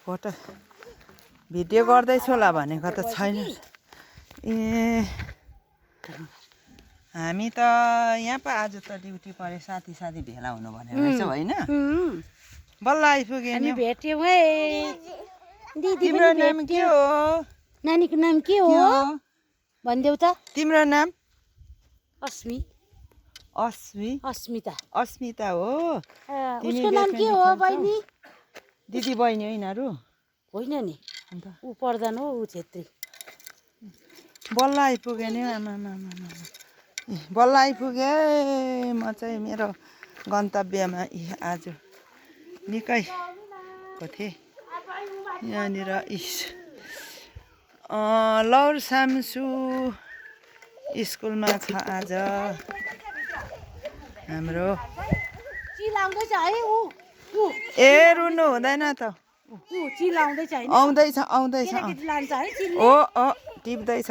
Photo video गर्दैछु होला भनेको त छैन। ए हामी त यहाँ पो आज त ड्युटी परे साथी भेला हुनु भनेर रहेछ होइन। बल्ल आइपुग्यो नि। भेट्यौँ है दिदी। तिम्रो नाम के हो? नानीको नाम के हो भनिदेऊ त। तिम्रो नाम? अस्मिता। अस्मिता हो। उसको नाम के हो बहिनी? दिदी बहिनी हो यिनीहरू? होइन नि, ऊ प्रधान हो, ऊ छेत्री। बल्ल आइपुग्यो नि। आमा बल्ल आइपुगेँ म चाहिँ मेरो गन्तव्यमा। आज निकै को थिएँ यहाँनिर। लौर साम्सु स्कुलमा छ आज हाम्रो। चिलाउँदैछ है ऊ। ए रुनु हुँदैन त। चिलाउँदैछ। आउँदैछ लान्छ है। ओ टिप्दैछ।